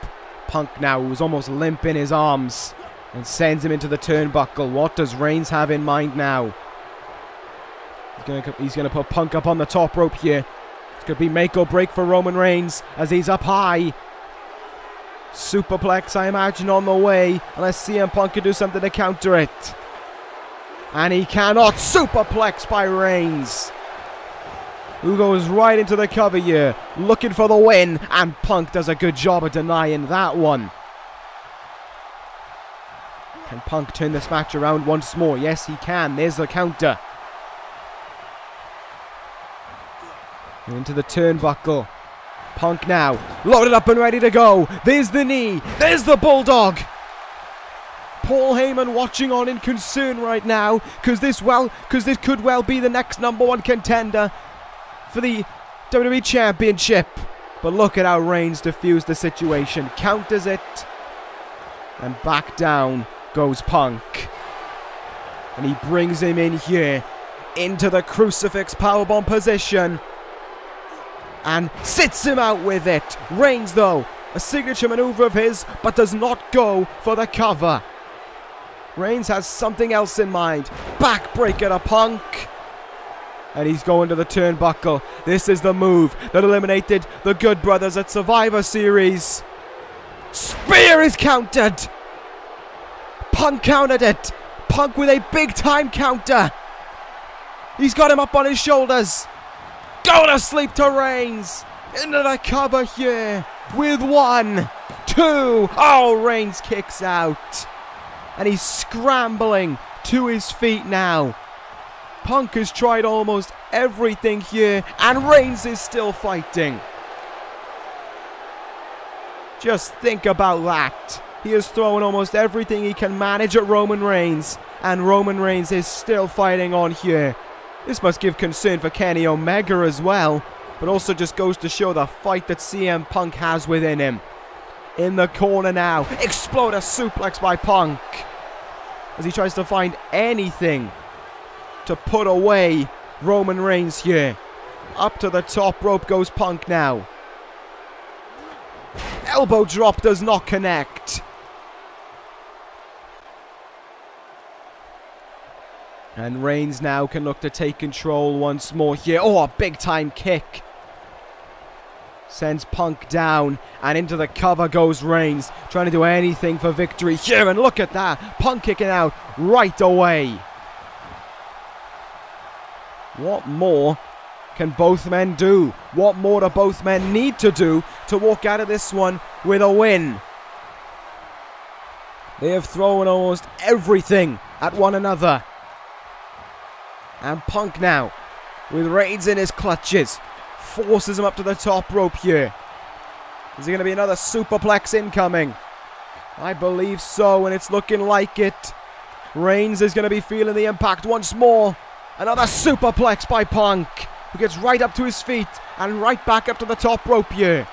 Speaker 1: Punk now, who's almost limp in his arms, and sends him into the turnbuckle. What does Reigns have in mind now? He's going to put Punk up on the top rope here. It's going to be make or break for Roman Reigns as he's up high. Superplex, I imagine, on the way, unless CM Punk can do something to counter it. And he cannot. Superplex by Reigns, who goes right into the cover here, looking for the win, and Punk does a good job of denying that one. Can Punk turn this match around once more? Yes, he can. There's the counter. Into the turnbuckle. Punk now, loaded up and ready to go. There's the knee. There's the Bulldog. Paul Heyman watching on in concern right now, because this could well be the next #1 contender for the WWE Championship. But look at how Reigns diffused the situation. Counters it. And back down goes Punk. And he brings him in here into the crucifix powerbomb position. And sits him out with it. Reigns, though, a signature maneuver of his, but does not go for the cover. Reigns has something else in mind. Backbreaker to Punk. And he's going to the turnbuckle. This is the move that eliminated the Good Brothers at Survivor Series. Spear is countered. Punk countered it. Punk with a big time counter. He's got him up on his shoulders. Go to sleep to Reigns. Into the cover here. With 1, 2. Oh, Reigns kicks out. And he's scrambling to his feet now. Punk has tried almost everything here. And Reigns is still fighting. Just think about that. He has thrown almost everything he can manage at Roman Reigns. And Roman Reigns is still fighting on here. This must give concern for Kenny Omega as well, but also just goes to show the fight that CM Punk has within him. In the corner now, Exploder suplex by Punk, as he tries to find anything to put away Roman Reigns here. Up to the top rope goes Punk now. Elbow drop does not connect. And Reigns now can look to take control once more here. Oh, a big time kick. Sends Punk down, and into the cover goes Reigns, trying to do anything for victory here. And look at that. Punk kicking out right away. What more can both men do? What more do both men need to do to walk out of this one with a win? They have thrown almost everything at one another. And Punk now, with Reigns in his clutches, forces him up to the top rope here. Is there going to be another superplex incoming? I believe so, and it's looking like it. Reigns is going to be feeling the impact once more. Another superplex by Punk, who gets right up to his feet and right back up to the top rope here.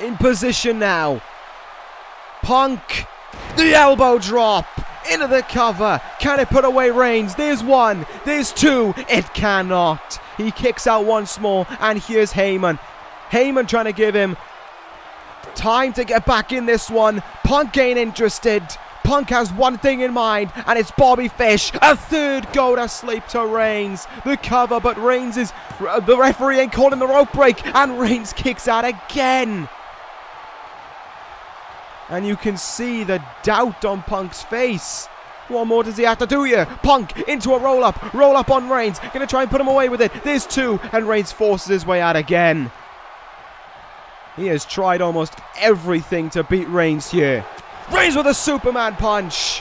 Speaker 1: In position now. Punk, the elbow drop. Into the cover. Can it put away Reigns? There's 1. There's 2. It cannot. He kicks out once more. And here's Heyman. Heyman trying to give him time to get back in this one. Punk ain't interested. Punk has one thing in mind, and it's Bobby Fish. A third go to sleep to Reigns. The cover, but Reigns is... the referee ain't calling the rope break, and Reigns kicks out again. And you can see the doubt on Punk's face. What more does he have to do here? Punk into a roll-up. Roll-up on Reigns. Gonna try and put him away with it. There's two, and Reigns forces his way out again. He has tried almost everything to beat Reigns here. Reigns with a Superman punch.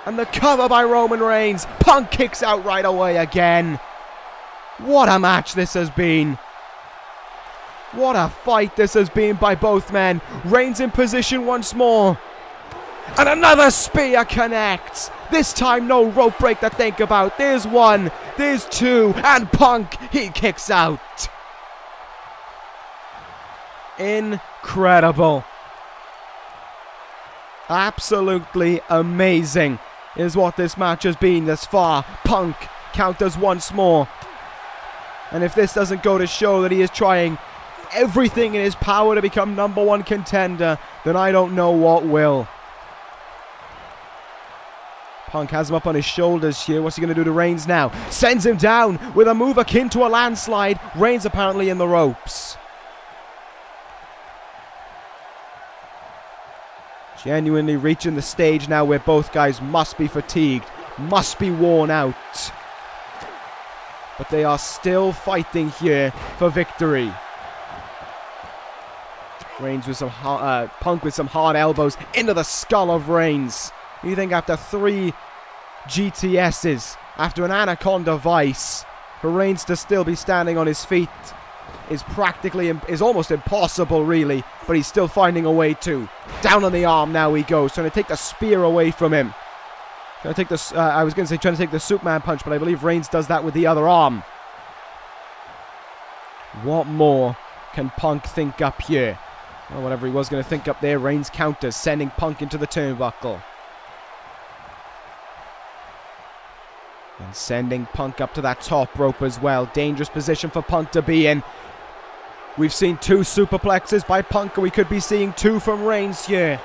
Speaker 1: And the cover by Roman Reigns. Punk kicks out right away again. What a match this has been. What a fight this has been by both men. Reigns in position once more. And another spear connects. This time no rope break to think about. There's one. There's two. And Punk, he kicks out. Incredible. Absolutely amazing is what this match has been thus far. Punk counters once more. And if this doesn't go to show that he is trying everything in his power to become #1 contender, then I don't know what will. Punk has him up on his shoulders here. What's he going to do to Reigns now? Sends him down with a move akin to a landslide. Reigns apparently in the ropes. Genuinely reaching the stage now where both guys must be fatigued, must be worn out. But they are still fighting here for victory. Reigns with some Punk with some hard elbows into the skull of Reigns. You think after 3 GTSs, after an Anaconda Vice, for Reigns to still be standing on his feet is almost impossible, really. But he's still finding a way to. Down on the arm now he goes, trying to take the spear away from him. Trying to take this. I was going to say trying to take the Superman punch, but I believe Reigns does that with the other arm. What more can Punk think up here? Well, whatever he was going to think up there, Reigns counters, sending Punk into the turnbuckle. And sending Punk up to that top rope as well. Dangerous position for Punk to be in. We've seen 2 superplexes by Punk, and we could be seeing 2 from Reigns here.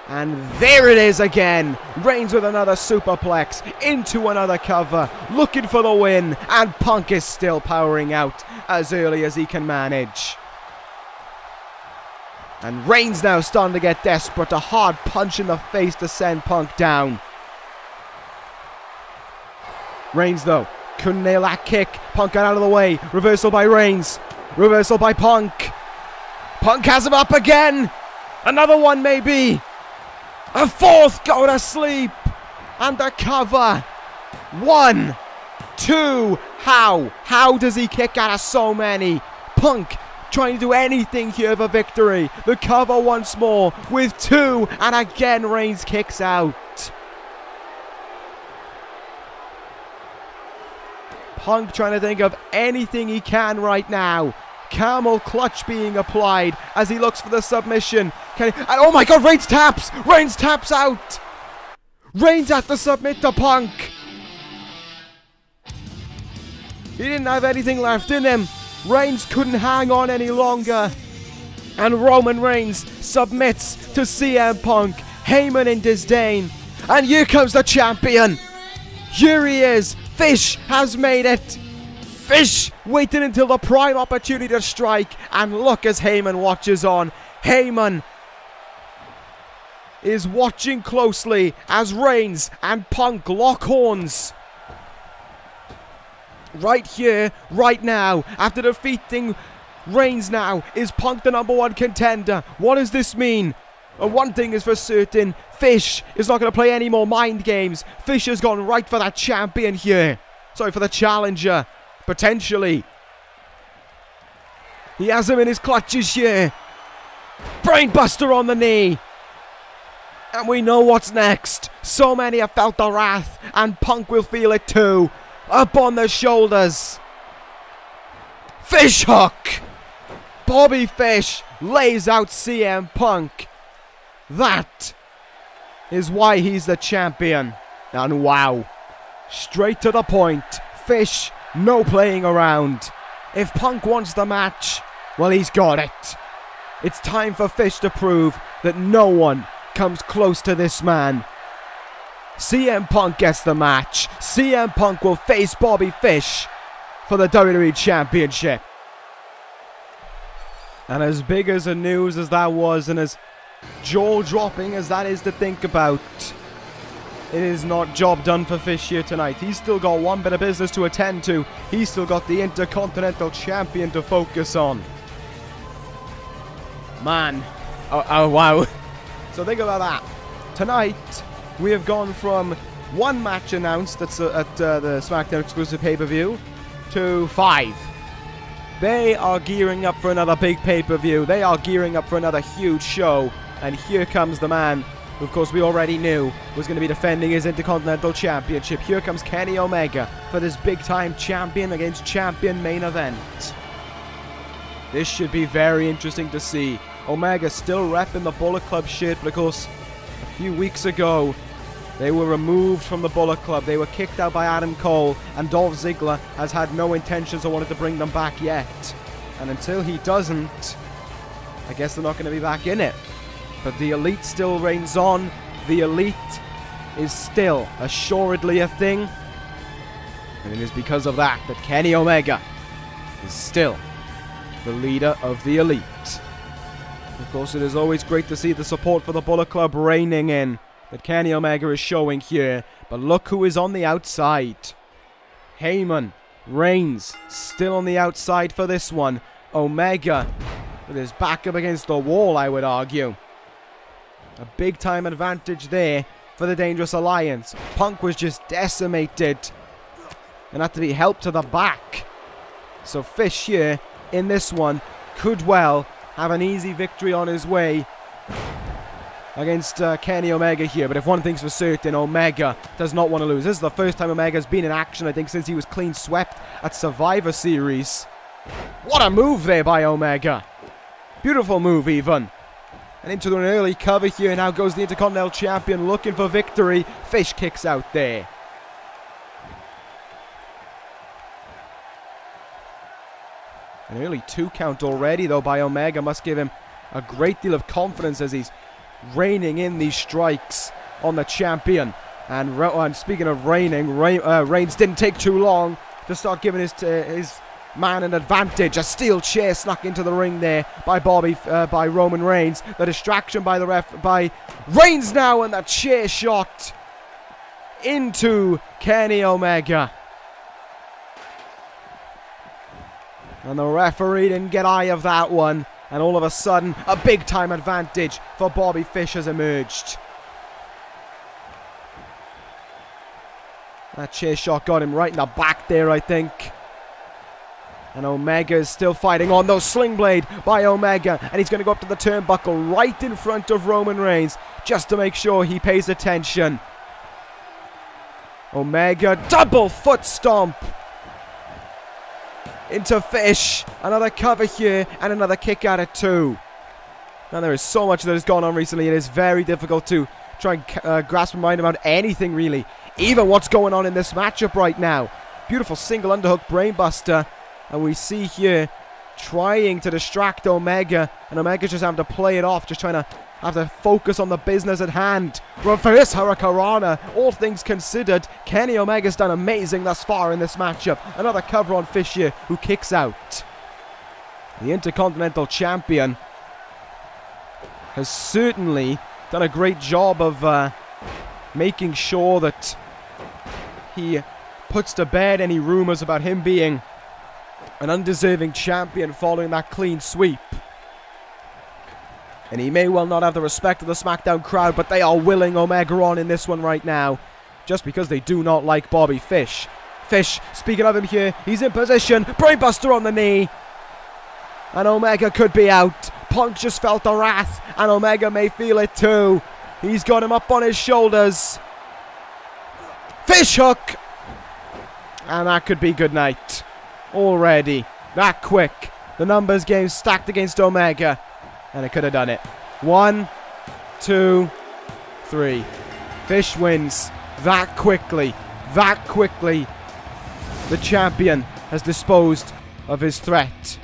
Speaker 1: And there it is again. Reigns with another superplex into another cover, looking for the win, and Punk is still powering out as early as he can manage. And Reigns now starting to get desperate. A hard punch in the face to send Punk down. Reigns though couldn't nail that kick. Punk got out of the way. Reversal by Reigns. Reversal by Punk. Punk has him up again. Another one maybe. A 4th go to sleep. And the cover. 1, 2. How? How does he kick out of so many? Punk trying to do anything here for victory. The cover once more with 2. And again Reigns kicks out. Punk trying to think of anything he can right now. Camel clutch being applied as he looks for the submission. And oh my god, Reigns taps! Reigns taps out! Reigns has to submit to Punk. He didn't have anything left in him. Reigns couldn't hang on any longer. And Roman Reigns submits to CM Punk. Heyman in disdain. And here comes the champion. Here he is. Fish has made it. Fish waiting until the prime opportunity to strike. And look as Heyman watches on. Heyman is watching closely as Reigns and Punk lock horns. Right here, right now, after defeating Reigns now, is Punk the #1 contender? What does this mean? And one thing is for certain, Fish is not going to play any more mind games. Fish has gone right for that champion here. Sorry, for the challenger. Potentially. He has him in his clutches here. Brainbuster on the knee. And we know what's next. So many have felt the wrath, and Punk will feel it too. Up on the shoulders. Fish hook. Bobby Fish lays out CM Punk. That is why he's the champion. And wow, straight to the point. Fish, no playing around. If Punk wants the match, well, he's got it. It's time for Fish to prove that no one comes close to this man. CM Punk gets the match. CM Punk will face Bobby Fish for the WWE Championship. And as big as the news as that was, and as jaw-dropping as that is to think about, it is not job done for Fish here tonight. He's still got one bit of business to attend to. He's still got the Intercontinental Champion to focus on. Man. Oh wow. So think about that. Tonight, we have gone from one match announced at the Smackdown exclusive pay-per-view to 5. They are gearing up for another big pay-per-view. They are gearing up for another huge show. And here comes the man who, of course, we already knew was going to be defending his Intercontinental Championship. Here comes Kenny Omega for this big-time champion against champion main event. This should be very interesting to see. Omega still repping the Bullet Club shit, but of course, a few weeks ago, they were removed from the Bullet Club. They were kicked out by Adam Cole, and Dolph Ziggler has had no intentions or wanted to bring them back yet. And until he doesn't, I guess they're not going to be back in it. But the Elite still reigns on. The Elite is still assuredly a thing. And it is because of that that Kenny Omega is still the leader of the Elite. Of course, it is always great to see the support for the Bullet Club reigning in that Kenny Omega is showing here. But look who is on the outside. Heyman, Reigns, still on the outside for this one. Omega with his back up against the wall, I would argue. A big time advantage there for the Dangerous Alliance. Punk was just decimated and had to be helped to the back. So Fish here in this one could well have an easy victory on his way against Kenny Omega here. But if one thing's for certain, Omega does not want to lose. This is the first time Omega's been in action, I think, since he was clean swept at Survivor Series. What a move there by Omega. Beautiful move, even. And into an early cover here. Now goes the Intercontinental Champion looking for victory. Fish kicks out there. An early 2 count already, though, by Omega. Must give him a great deal of confidence as he's raining in these strikes on the champion. And speaking of raining, Reigns didn't take too long to start giving his man an advantage. A steel chair snuck into the ring there by by Roman Reigns. The distraction by the ref by Reigns now, and that chair shot into Kenny Omega. And the referee didn't get eye of that one. And all of a sudden, a big-time advantage for Bobby Fish has emerged. That chair shot got him right in the back there, I think. And Omega is still fighting on, though. Sling blade by Omega. And he's going to go up to the turnbuckle right in front of Roman Reigns, just to make sure he pays attention. Omega, double foot stomp into Fish. Another cover here and another kick at it too. Now there is so much that has gone on recently. It is very difficult to try and grasp my mind about anything really. Even what's going on in this matchup right now. Beautiful single underhook brainbuster. And we see here trying to distract Omega. And Omega's just having to play it off. Just trying to have to focus on the business at hand. Reverse Hurricanrana. All things considered, Kenny Omega's done amazing thus far in this matchup. Another cover on Fish here, who kicks out. The Intercontinental Champion has certainly done a great job of making sure that he puts to bed any rumors about him being an undeserving champion following that clean sweep. And he may well not have the respect of the SmackDown crowd, but they are willing Omega on in this one right now, just because they do not like Bobby Fish. Fish, speaking of him here, he's in position. Brainbuster on the knee. And Omega could be out. Punk just felt the wrath, and Omega may feel it too. He's got him up on his shoulders. Fish hook. And that could be good night. Already. That quick. The numbers game stacked against Omega. And it could have done it. 1, 2, 3. Fish wins. That quickly. That quickly. The champion has disposed of his threat.